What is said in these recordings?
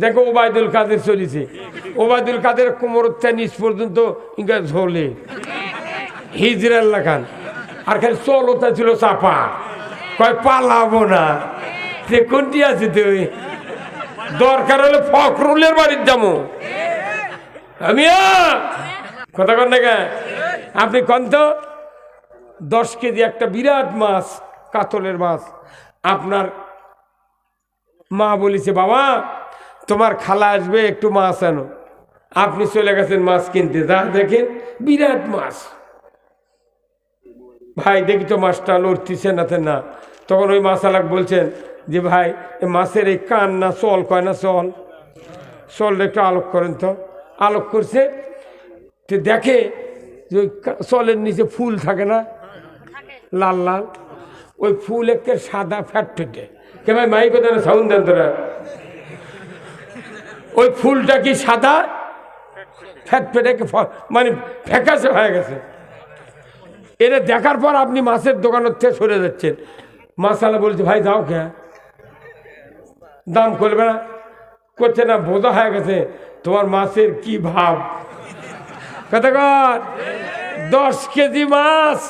দেখো ওবায়দুল কাদের চলেছে, ওবায়দুল কাদের কোমরটা নিচ পর্যন্ত ইঙ্গা ঝোলে হিজরাল্লাহ খান, আর খালি চলতা ছিল চাপা, কয় পালাবো না। সে কোনটি আছে তুই? দরকার হলে ফখরুলের বাড়ির যাবো আমি। কথা কন না কেন? আপনি কন তো 10 কেজি একটা বিরাট মাছ, কাতলের মাছ, আপনার মা বলেছে বাবা তোমার খালা আসবে একটু মাছ আনো, আপনি চলে গেছেন মাছ কিনতে, যা দেখেন বিরাট মাছ। ভাই দেখি তো মাছটা লড়তিছে না। তখন ওই মাছালাক বলছেন যে ভাই এ মাছের এই কান না চল কয় না, চলটা একটু আলোক করেন তো। আলোক করছে, তো দেখে যে ওই চলের নিচে ফুল থাকে না, লাল লাল, ওই ফুল একে সাদা ফ্যাট ফেটে। কে ভাই মাই কথা না সাউন্ড দেন তোরা? ওই ফুলটা কি সাদা ফ্যাট ফেটে মানে ফ্যাকাশে হয়ে গেছে। এটা দেখার পর আপনি মাছের দোকানের থেকে সরে যাচ্ছেন। মাছালা বলছে ভাই যাও কে, দাম করবে না? করছে না, বোঝা হয়ে গেছে তোমার মাছের কি ভাব। কথা কর, 10 কেজি মাছ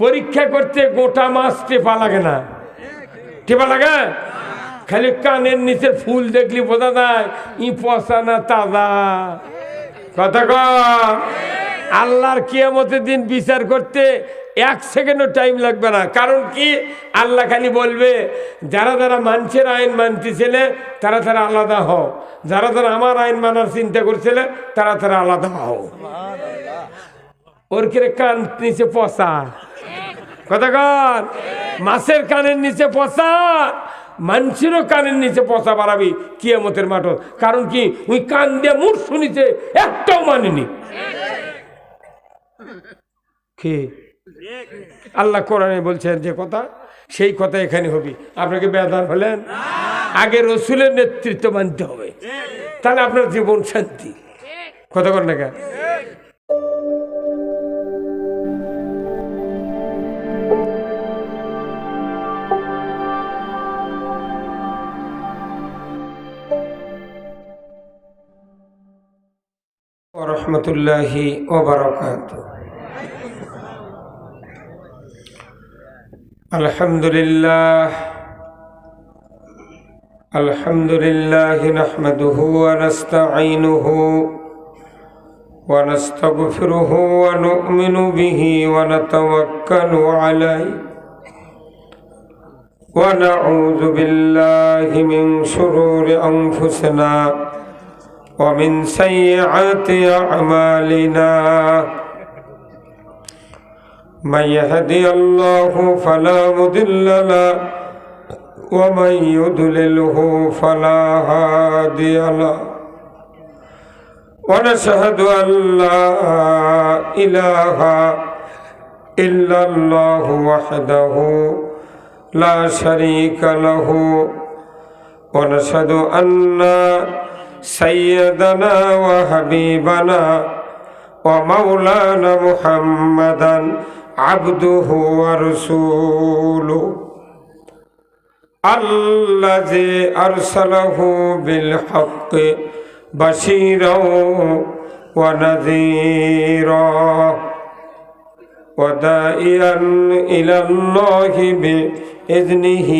পরীক্ষা করতে গোটা মাছ টেপা লাগে না, টেপা লাগে খালি কানের নিচের ফুল দেখলি বোঝা যায় ই পচা না তাজা। কথা কর, আল্লাহর কিয়ামতের দিন বিচার করতে 1 সেকেন্ডও টাইম লাগবে না। কারণ কি, আল্লাহ খালি বলবে যারা যারা মানুষের আইন মানতেছিলে তারা তারা আলাদা হও, যারা যারা আমার আইন মানার চিন্তা করছিলে তারা তারা আলাদা হও। ওর কে কান নিচে পচা। কথা কর, মাছের কানের নিচে পচা, মানুষেরও কানের নিচে পচা বাড়াবি কিয়ামতের মাঠ। কারণ কি, ওই কান দিয়ে মুখ শুনিছে একটাও মানেনি। কি আল্লাহ কোরআনে বলছেন যে কথা, সেই কথা এখানে হবে। আপনাকে বেদার হলেন, আগে রসুলের নেতৃত্ব মানতে হবে, তাহলে আপনার জীবন শান্তি। কথা কর না কেন? রহমতুল্লাহি ওয়া বারাকাতুহু। আলহামদুলিল্লাহ নাহমাদুহু ওয়া নাস্তাঈনুহু ওয়া নাস্তাগফিরুহু ওয়া নু'মিনু বিহি ওয়া নাতাওয়াক্কালু আলাইহি ওয়া নাউযু বিল্লাহি মিন শুরুরি আনফুসিনা ওয়া মিন সাইয়্যাতি আ'মালিনা। من يهدي الله فلا مضل له ومن يضلله فلا هادي له ونشهد أن لا إله إلا الله وحده لا شريك له ونشهد أن سيدنا وحبيبنا ومولانا محمدا عبده ورسوله الذي أرسله بالحق بشيرا ونذيرا وداعيا إلى الله بإذنه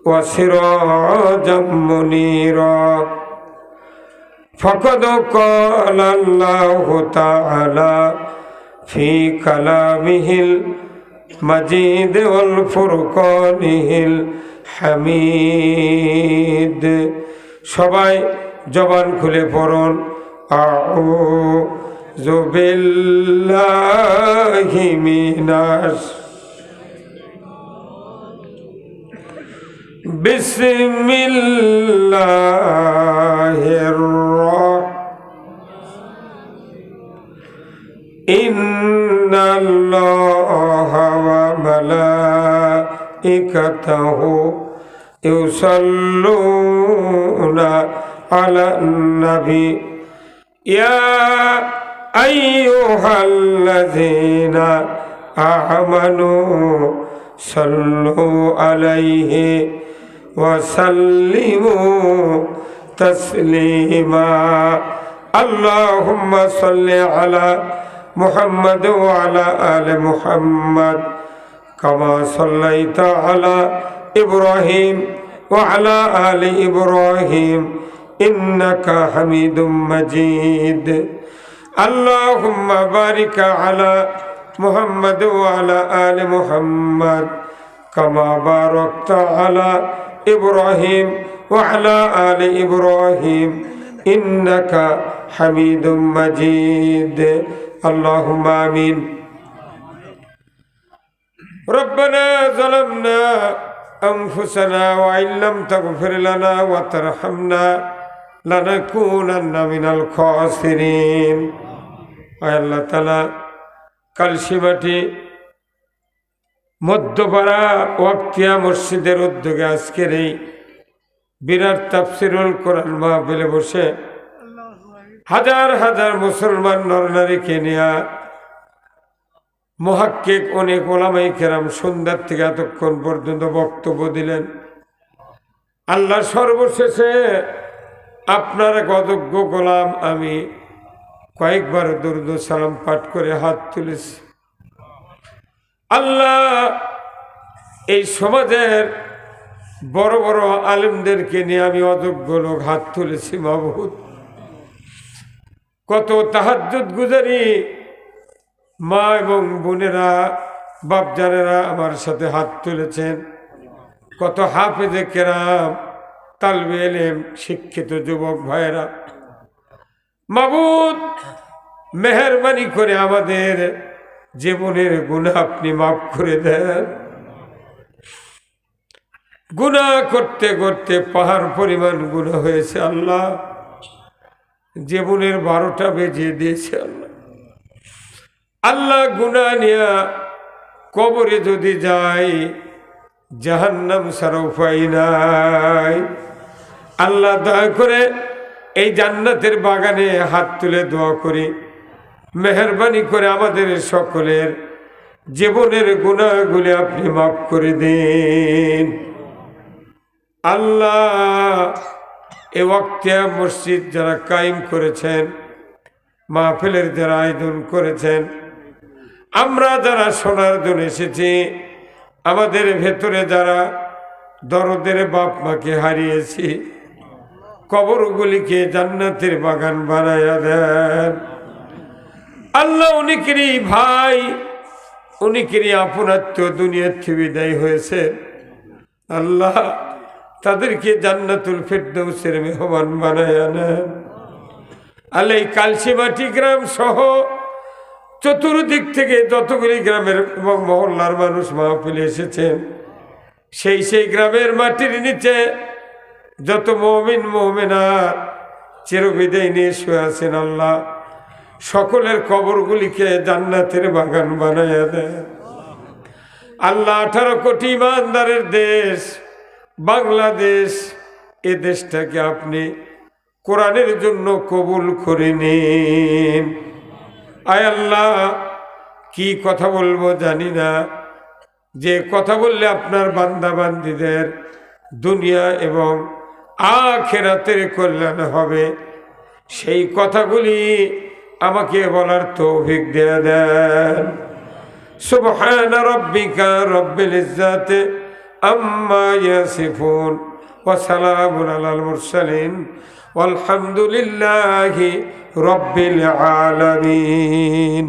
وسراجا منيرا. فقد قال الله تعالى في كلامه المجيد والفرقانه الحميد. সবাই জবান খুলে পড়ুন আউযু বিল্লাহি মিনাশ বিসমিল্লাহির ইন্নাল্লাহা ওয়া মালাইকাতাহু ইউসাল্লুনা আলান নবী ইয়া আইয়ুহাল্লাযীনা আমানু সাল্লু আলাইহি ওয়া সাল্লিমু تسليما اللهم صل على محمد وعلى آل محمد كما صليت على إبراهيم وعلى آل إبراهيم إنك حميد مجيد اللهم بارك على محمد وعلى آل محمد كما باركت على إبراهيم وعلى آل إبراهيم إنك حميد مجيد اللهم آمين ربنا ظلمنا أنفسنا وإن لم تغفر لنا وترحمنا لنكونن من الخاسرين আল্লাহ তাআলা কালসিমাটি মধ্যপাড়া ওয়াক্তিয়া মসজিদের উদ্যোগে আজকের এই বিরাট তাফসিরুল কোরআন মাহফিলে বসে হাজার হাজার মুসলমান নরনারীকে নিয়ে মুহাক্কিক অনেক ওলামায়ে কেরাম সন্ধ্যার থেকে এতক্ষণ পর্যন্ত বক্তব্য দিলেন। আল্লাহ সর্বশেষে আপনার এক অযোগ্য গোলাম আমি কয়েকবার দরুদ সালাম পাঠ করে হাত তুলেছি। আল্লাহ এই সমাজের বড় বড় আলেমদেরকে নিয়ে আমি অযোগ্য লোক হাত তুলেছি মাবুদ। কত তাহাজ্জুদ গুজারি মা এবং বোনেরা বাপজানেরা আমার সাথে হাত তুলেছেন। কত হাফেজে কেরাম তালবে ইলম শিক্ষিত যুবক ভাইরা মাবুদ মেহেরবানি করে আমাদের জীবনের গুনাহ আপনি মাফ করে দেন। গুনাহ করতে করতে পাহাড় পরিমাণ গুনাহ হয়েছে আল্লাহ, জীবনের 12টা বেজে দিয়েছে আল্লাহ। আল্লাহ গুনাহ নিয়ে কবরে যদি যাই জাহান্নাম ছাড়া উপায় নাই। আল্লাহ দয়া করে এই জান্নাতের বাগানে হাত তুলে দোয়া করি মেহেরবানি করে আমাদের সকলের জীবনের গুনাহগুলি আপনি মাফ করে দিন। আল্লাহ এ ওয়াক্তিয়া মসজিদ যারা কায়েম করেছেন, মাহফিলের যারা আয়োজন করেছেন, আমরা যারা শোনার জন্য এসেছি, আমাদের ভেতরে যারা দরদের বাপ মাকে হারিয়েছি, কবরগুলিকে জান্নাতের বাগান বানায়া দেন আল্লাহ। অনেকেরই ভাই অনেকেরই আপনাত্ম দুনিয়ার থেকে বিদায় হয়েছে আল্লাহ, তাদেরকে জান্নাতুল ফেরদৌসের মেহমান বানায়া নেন আল্লাহ। এই কালসিমাটি গ্রাম সহ চতুর্দিক থেকে যতগুলি গ্রামের এবং মহল্লার মানুষ মাহফিলে এসেছেন, সেই গ্রামের মাটির নিচে যত মুমিন মুমিনাত চিরবিদায় নিয়ে শুয়ে আছেন আল্লাহ, সকলের কবরগুলিকে জান্নাতের বাগান বানায়া দেন আল্লাহ। 18 কোটি ইমানদারের দেশ বাংলাদেশ, এ দেশটাকে আপনি কোরআনের জন্য কবুল করে নিন। আয় আল্লাহ, কি কথা বলবো জানি না, যে কথা বললে আপনার বান্দা বান্দীদের দুনিয়া এবং আখিরাতের কল্যাণ হবে, সেই কথাগুলি আমাকে বলার তৌফিক দিয়ে দেন। সুবহানা রাব্বিকা রাব্বিল ইজ্জাতি আম্মা ইয়াসিফুন ওয়া সালামুন আলাল মুরসালিন ওয়ালহামদুলিল্লাহি রাব্বিল আলামিন।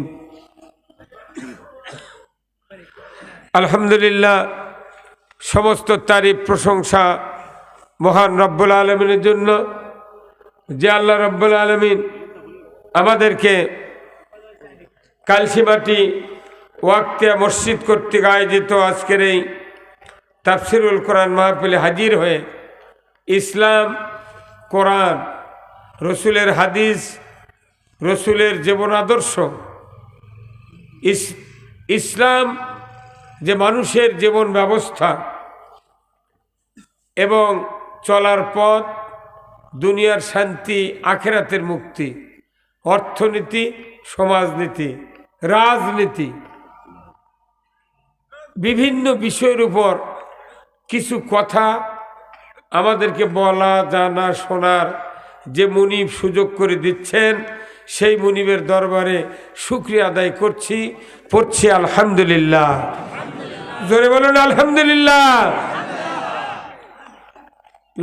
আলহামদুলিল্লাহ, সমস্ত তারিফ প্রশংসা মহান রব্বুল আলামিনের জন্য, যে আল্লাহ রব্বুল আলামিন আমাদেরকে কালসিমাটি ওয়াক্তিয়া মসজিদ কর্তৃক আয়োজিত আজকের এই তাফসিরুল কোরআন মাহফিলে হাজির হয়ে ইসলাম, কোরআন, রসুলের হাদিস, রসুলের জীবন আদর্শ, ইসলাম যে মানুষের জীবন ব্যবস্থা এবং চলার পথ, দুনিয়ার শান্তি, আখিরাতের মুক্তি, অর্থনীতি, সমাজনীতি, রাজনীতি, বিভিন্ন বিষয়ের উপর কিছু কথা আমাদেরকে বলা, জানা, শোনার যে মুনিব সুযোগ করে দিচ্ছেন সেই মুনিবের দরবারে শুকরিয়া আদায় করছি, পড়ছি আলহামদুলিল্লাহ। জোরে বলুন আলহামদুলিল্লাহ।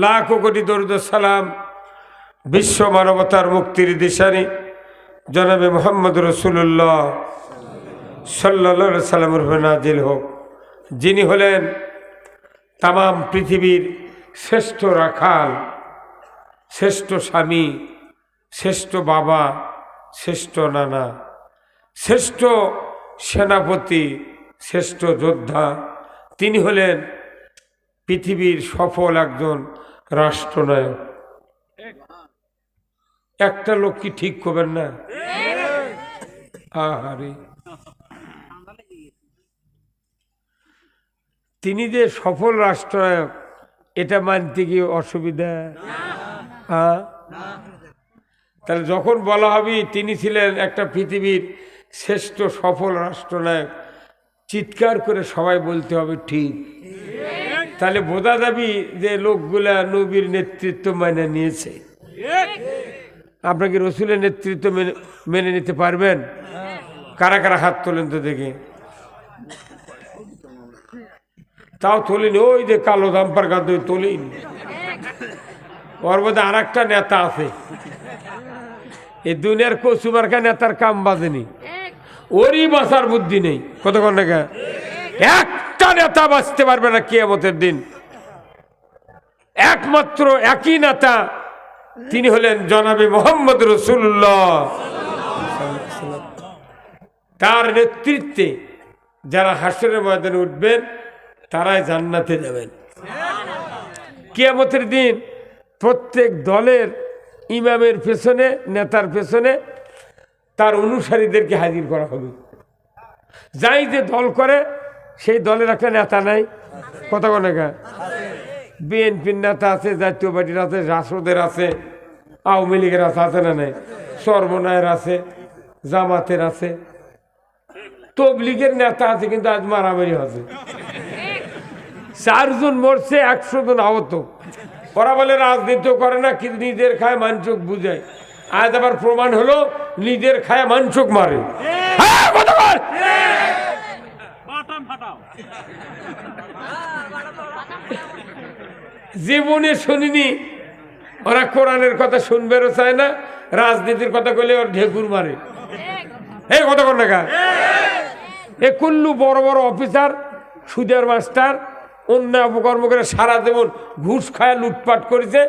লাখো কোটি দরুদ সালাম বিশ্ব মানবতার মুক্তির দিশারি জনাবে মুহাম্মদ রাসূলুল্লাহ সাল্লাল্লাহু আলাইহি সাল্লামের উপর নাজিল হোক, যিনি হলেন তামাম পৃথিবীর শ্রেষ্ঠ রাখাল, শ্রেষ্ঠ স্বামী, শ্রেষ্ঠ বাবা, শ্রেষ্ঠ নানা, শ্রেষ্ঠ সেনাপতি, শ্রেষ্ঠ যোদ্ধা। তিনি হলেন পৃথিবীর সফল একজন রাষ্ট্রনায়ক। একটা লোক কি ঠিক করবেন না? আহারে, তিনি যে সফল রাষ্ট্রনায়ক এটা মানতে কি অসুবিধা? হ্যাঁ, তাহলে যখন বলা হবে তিনি ছিলেন একটা পৃথিবীর শ্রেষ্ঠ সফল রাষ্ট্রনায়ক, চিৎকার করে সবাই বলতে হবে ঠিক। তাহলে বোঝা যাবে যে লোকগুলা নবীর নেতৃত্ব মেনে নিয়েছে। আপনাকে রসুলের নেতৃত্ব মেনে নিতে পারবেন? কারা কারা হাত তোলেন তো দেখে। তাও তোলেনি, ওই যে কালো দাম্পার গাদ তোলেন। ওর মধ্যে আর একটা নেতা আছে, এই দুনিয়ার কচুমার্কা নেতার কাম বাজেনি, ওরই বাঁচার বুদ্ধি নেই। কতক্ষণ দেখা একটা নেতা বাঁচতে পারবে না কিয়ামতের দিন। একমাত্র একই নেতা, তিনি হলেন জনাবে মুহাম্মদ রাসূলুল্লাহ। তার নেতৃত্বে যারা হাসরের ময়দানে উঠবেন তারাই জান্নাতে যাবেন। কিয়ামতের দিন প্রত্যেক দলের ইমামের পেছনে, নেতার পেছনে তার অনুসারীদেরকে হাজির করা হবে। যাই যে দল করে সেই দলের একটা নেতা নাই। কথা কনেকা বিএনপির নেতা আছে, জাতীয় পার্টির আছে, রাষ্ট্রদের আছে, আওয়ামী লীগের আছে না নাই, সর্বনয়ের আছে, জামাতের আছে, তবলিগের নেতা আছে, কিন্তু আজ মারামারি আছে। 4 জন মরছে, 100 জন আহত। ওরা বলে রাজনীতি করে না, কিন্তু নিজের খায় মানচুক বুঝায়। আজ আবার প্রমাণ হলো নিজের খায় মানচুক মারে। জীবনে শুনিনি ওরা কোরআনের কথা শুনবেও চায় না, রাজনীতির কথা কইলে ওর ঢেকুর মারে। এই কথা কর না, এ কুল্লু বড় বড় অফিসার, সুদের মাস্টার, অন্যায় অপকর্ম করে সারা জীবন ঘুষ খায় লুটপাট করেছে।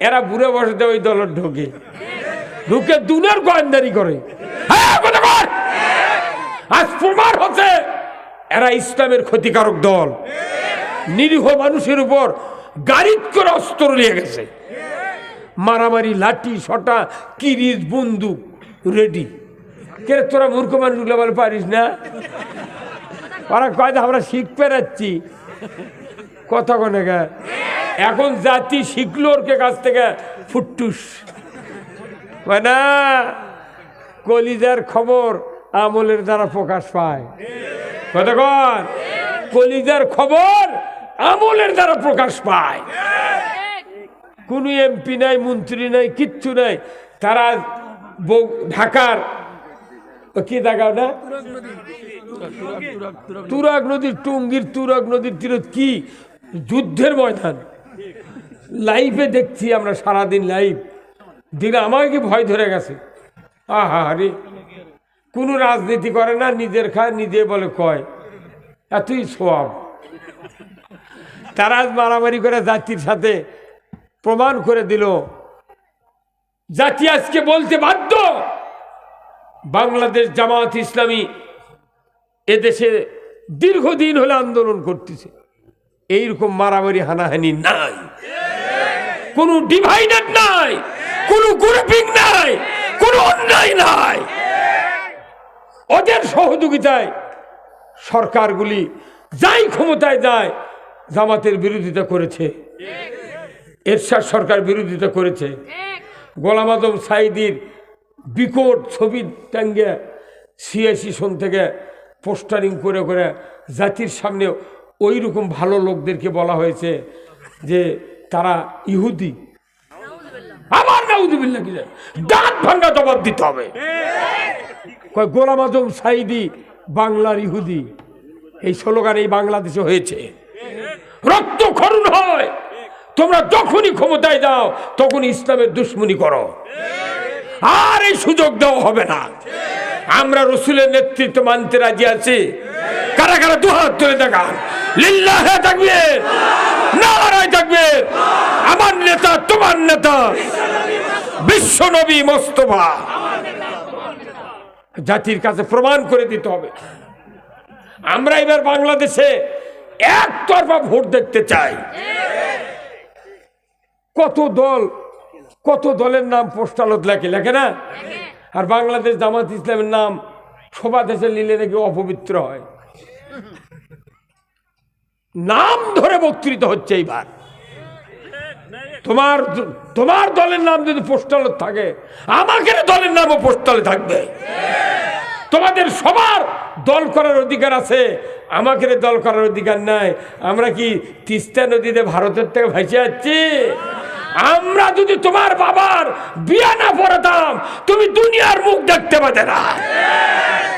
এরা বুড়ে বসে ওই দলের ঢুকে দুনিয়ার গোয়েন্দারি করে। আজ প্রমাণ হচ্ছে এরা ইসলামের ক্ষতিকারক দল। নিরীহ মানুষের উপর গাড়িত করে অস্ত্র নিয়ে গেছে, মারামারি, লাঠি সটা, কিরিচ, বন্দুক রেডি। কে তোরা মূর্খ মানুষগুলো বলে পারিস না? ওরা কয় আমরা শিখতে যাচ্ছি। কথা কনে গা এখন জাতি শিখলো ওর কাছ থেকে ফুটুস না। কলিজার খবর আমলের দ্বারা প্রকাশ পায়। কতক্ষণ কলিজার খবর আমলের দ্বারা প্রকাশ পায়। কোন এমপি নাই, মন্ত্রী নাই, কিচ্ছু নাই। তারা ঢাকার কি দেখাও না, তুরাগ নদীর, টুঙ্গির তুরাগ নদীর তীরত কি যুদ্ধের ময়দান। লাইভে দেখছি আমরা, সারাদিন লাইভ দিলে আমাকে কি ভয় ধরে গেছে। আহা রে, কোনো রাজনীতি করে না, নিজের খায়, নিজে বলে কয়, এতই সওয়াব। তারা আজ মারামারি করে জাতির সাথে প্রমাণ করে দিল। জাতি আজকে বলতে বাধ্য, বাংলাদেশ জামাত ইসলামী এদেশে দীর্ঘদিন হলে আন্দোলন করতেছে। এইরকম মারামারি হানাহানি নাই, কোনো ডিভাইডার নাই, কোনো গ্রুপিং নাই, কোনো অন্যায় নাই। ওদের সহযোগিতায় সরকারগুলি যাই ক্ষমতায় যায় জামাতের বিরোধিতা করেছে, এরশাদ সরকার বিরোধিতা করেছে। গোলাম আজম সাঈদীর বিকট ছবি টাঙ্গে 86 সন থেকে পোস্টারিং করে করে জাতির সামনে ওই রকম ভালো লোকদেরকে বলা হয়েছে যে তারা ইহুদি। আমার নাউযুবিল্লাহ কি দাঁত ভাঙা জবাব দিতে হবে। কয় গোলাম আজম সাঈদী বাংলার ইহুদি, এই স্লোগান এই বাংলাদেশে হয়েছে। রক্তক্ষরণ হয়, তোমরা যখনই ক্ষমতায় যাও তখন ইসলামের দুশ্মনী করো, আর এই সুযোগ দেওয়া হবে না। আমরা রসুলের নেতৃত্ব মানতে রাজি আছি। কারা কারা দুহাত তুলে দেখান, লিল্লাহে তাকবীর, নারায়ে তাকবীর। আমার নেতা, তোমার নেতা বিশ্ব নবী মোস্তফা। জাতির কাছে প্রমাণ করে দিতে হবে। আমরা এবার বাংলাদেশে একতরফা ভোট দেখতে চাই। কত দলের নাম পোস্টালত লেখে না, আর বাংলাদেশ জামাত ইসলামের নাম সভা দেশে নিলে নাকি অপবিত্র হয়। নাম ধরে বক্তৃতা হচ্ছে এইবার। তোমার দলের নাম যদি পোস্টালত থাকে, আমাকে দলের নামও পোস্টালে থাকবে। তোমাদের সবার দল করার অধিকার আছে, আমাকে দল করার অধিকার নাই। আমরা কি তিস্তা নদীতে ভারতের থেকে ভেসে যাচ্ছি? আমরা যদি তোমার বাবার বিয়া না পড়াতাম, তুমি দুনিয়ার মুখ দেখতে পাতে না।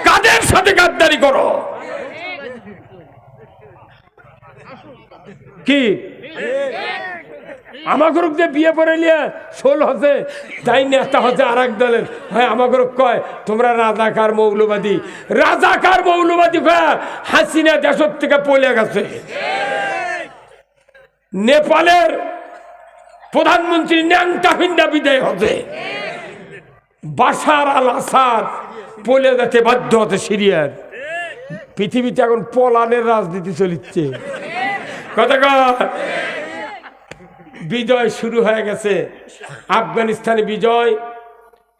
কাদের সাথে গাদ্দারি করো? কি আমাকে বিয়ে পড়ে নিয়ে শোল হচ্ছে, তাই নেতা হচ্ছে আর এক দলের। হ্যাঁ, আমাকে কয় তোমরা রাজাকার মৌলবাদী। রাজাকার মৌলবাদী হাসিনা দেশের থেকে পলে গেছে। নেপালের প্রধানমন্ত্রী ন্যাংটা ভিন্ডা বিদায় হচ্ছে। বাশার আল আসাদ পলে যেতে বাধ্য হতে সিরিয়ার। পৃথিবীতে এখন পলানের রাজনীতি চলিচ্ছে। কতক্ষণ বিজয় শুরু হয়ে গেছে। আফগানিস্তানে বিজয়,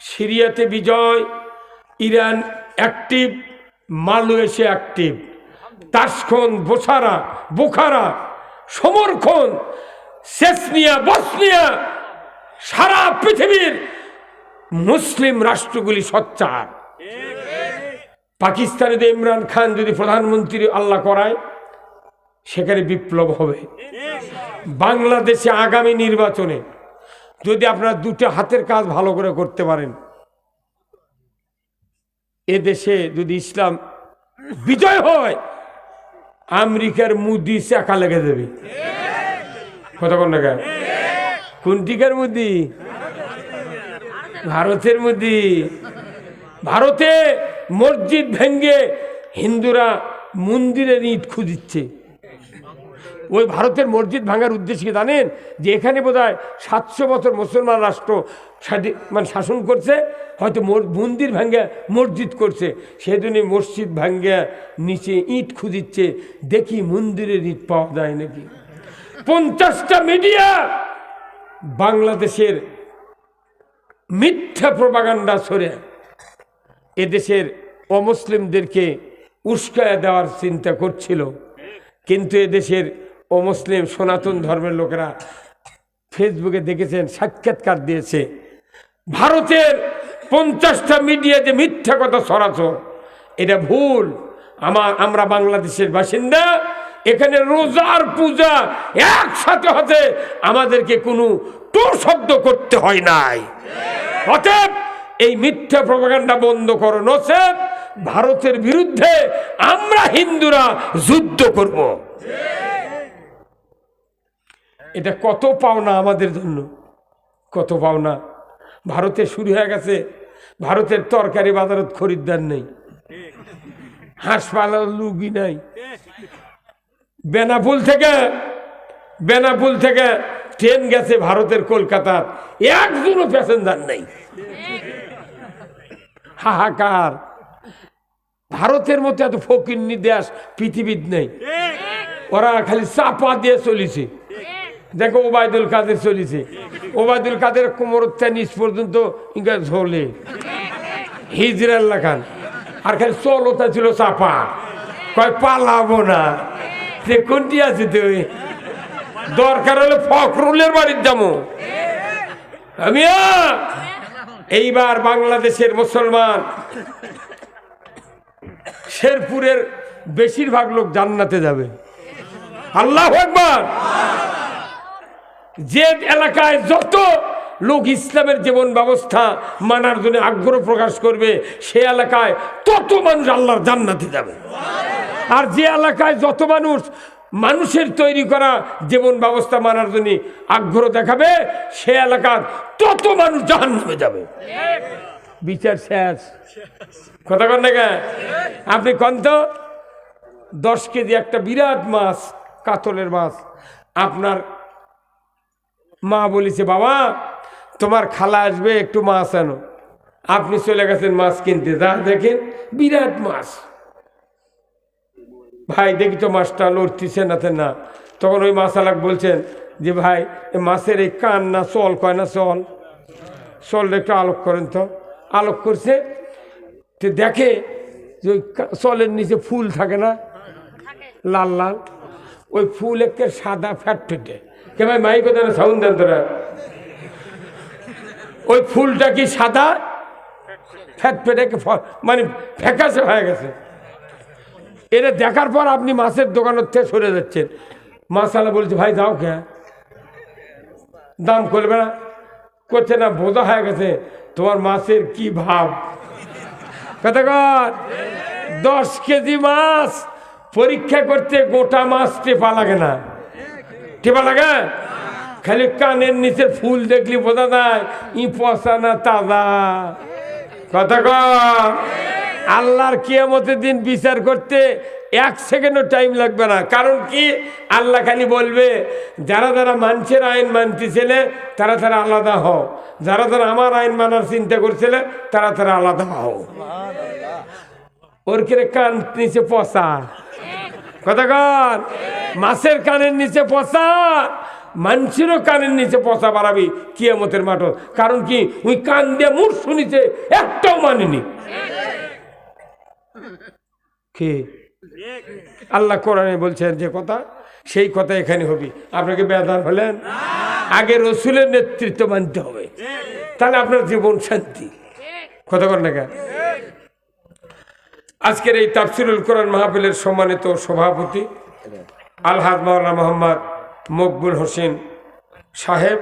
সিরিয়াতে বিজয়, Iran active, Malaysia active, Tashkent, Bukhara, Samarkand, Chechnya, Bosnia, সারা পৃথিবীর মুসলিম রাষ্ট্রগুলি সোচ্চার। পাকিস্তানে ইমরান খান যদি প্রধানমন্ত্রী আল্লাহ করায়, সেখানে বিপ্লব হবে। বাংলাদেশে আগামী নির্বাচনে যদি আপনারা দুটো হাতের কাজ ভালো করে করতে পারেন, এ দেশে যদি ইসলাম বিজয় হয়, আমেরিকার মুদি চাকা লেগে দেবে। কথা কোন না? কোনটিকার মুদি? ভারতের মুদি। ভারতে মসজিদ ভেঙ্গে হিন্দুরা মন্দিরের ইট খুঁজিচ্ছে। ওই ভারতের মসজিদ ভাঙার উদ্দেশ্য কি জানেন? যে এখানে বোধহয় 700 বছর মুসলমান রাষ্ট্র শাসন করছে, হয়তো মন্দির ভাঙ্গা মসজিদ করছে, সেজন্য মসজিদ ভাঙ্গা নিচে ইট খুঁজিচ্ছে, দেখি মন্দিরের ইট পাওয়া যায় নাকি। 50টা মিডিয়া বাংলাদেশের মিথ্যা প্রপাগান্ডা ছড়ে এদেশের অমুসলিমদেরকে উস্কায়া দেওয়ার চিন্তা করছিল। কিন্তু এদেশের অমুসলিম সনাতন ধর্মের লোকেরা ফেসবুকে দেখেছেন, সাক্ষাৎকার দিয়েছে। ভারতের 50টা মিডিয়া যে মিথ্যা কথা ছড়াছ, এটা ভুল। আমরা বাংলাদেশের বাসিন্দা, এখানে রোজার পূজা একসাথে হতে আমাদেরকে কোনো টোর শব্দ করতে হয় নাই। অতএব এই মিথ্যা প্রপাগান্ডা বন্ধ করো, নচেত ভারতের বিরুদ্ধে আমরা হিন্দুরা যুদ্ধ করব। এটা কত পাওনা আমাদের জন্য, কত পাওনা। ভারতে শুরু হয়ে গেছে, ভারতের তরকারি বাজারত খরিদ্দার নেই, হাসপাতাল রুগী নাই। বেনাপুল থেকে ট্রেন গেছে ভারতের কলকাতার, একজনও প্যাসেঞ্জার নেই। হাহাকার। ভারতের মতো এত ফকিন্নি দেশ পৃথিবীর নেই। ওরা খালি চাপা দিয়ে চলিছে। দেখো ওবায়দুল কাদের চলিছে, ওবায়দুল কাদের কোমরটা নিচ পর্যন্ত ইংকা ঝোলে হিজরাল্লাহ খান, আর খালি চলতা ছিল চাপা। কয় পালাবো না, সে কোনটি আছে তুই? দরকার হলে ফখরুলের বাড়ির যাবো আমি। এইবার বাংলাদেশের মুসলমান শেরপুরের বেশিরভাগ লোক জান্নাতে যাবে। আল্লাহু আকবার। যে এলাকায় যত লোক ইসলামের জীবন ব্যবস্থা মানার জন্য আগ্রহ প্রকাশ করবে, সে এলাকায় তত মানুষ আল্লাহর জান্নাতে যাবে। আর যে এলাকায় যত মানুষ মানুষের তৈরি করা জীবন ব্যবস্থা মানার জন্য আগ্রহ দেখাবে, সে এলাকার তত মানুষ জাহান্নামে যাবে। বিচার শেষ। কথা কন না কেন? আপনি কন তো, 10 কেজি একটা বিরাট মাছ, কাতলের মাছ, আপনার মা বলেছে বাবা তোমার খালা আসবে, একটু মাছ আনো। আপনি চলে গেছেন মাছ কিনতে, যা দেখেন বিরাট মাছ। ভাই দেখি তো মাছটা লড়তেছে না। তখন ওই মাছালাক বলছেন যে ভাই মাছের এই কান না চল কয় না, চলটা একটু আলোক করেন তো। আলোক করছে, তো দেখে যে ওই চলের নিচে ফুল থাকে না, লাল লাল, ওই ফুল একে সাদা ফ্যাট ফেটে। কে ভাই মাই কথা না, সাউন্ড দেন তোরা। ওই ফুলটা কি সাদা ফ্যাট ফেটে, মানে ফ্যাকাশে হয়ে গেছে। এটা দেখার পর আপনি মাছের দোকানের থেকে সরে যাচ্ছেন। মাছালা বলছে ভাই যাও কে, দাম করবে না? করছে না, বোঝা হয়ে গেছে তোমার মাছের কি ভাব। কথা কর, 10 কেজি মাছ পরীক্ষা করতে গোটা মাছ টেপা লাগে না, টেপা লাগে? খালি কানের নিচে ফুল দেখলি বোঝা যায় ই পচা না তাজা। কথা কর, আল্লাহর কিয়ামতের দিন বিচার করতে 1 সেকেন্ডও টাইম লাগবে না। কারণ কি, আল্লাহ খালি বলবে যারা যারা মানুষের আইন মানতেছিলে তারা তারা আলাদা হও, যারা যারা আমার আইন মানার চিন্তা করছিলে তারা তারা আলাদা হও। ওর কেরে কান নিচে পচা। কথা কর, মাছের কানের নিচে পচা, মানুষেরও কানের নিচে পচা বাড়াবি কিয়ামতের মাঠ। কারণ কি, ওই কান দিয়ে মুখ শুনিছে, একটাও মানেনি। কি আল্লাহ কোরআনে বলছেন যে কথা, সেই কথা এখানে হবি। আপনাকে বেদার হলেন, আগে রসুলের নেতৃত্ব মানতে হবে, তাহলে আপনার জীবন শান্তি। কথা কর না কেন? আজকের এই তাফসিরুল কোরআন মাহফিলের সম্মানিত সভাপতি আলহাজ মাওলানা মোহাম্মদ মকবুল হোসেন সাহেব।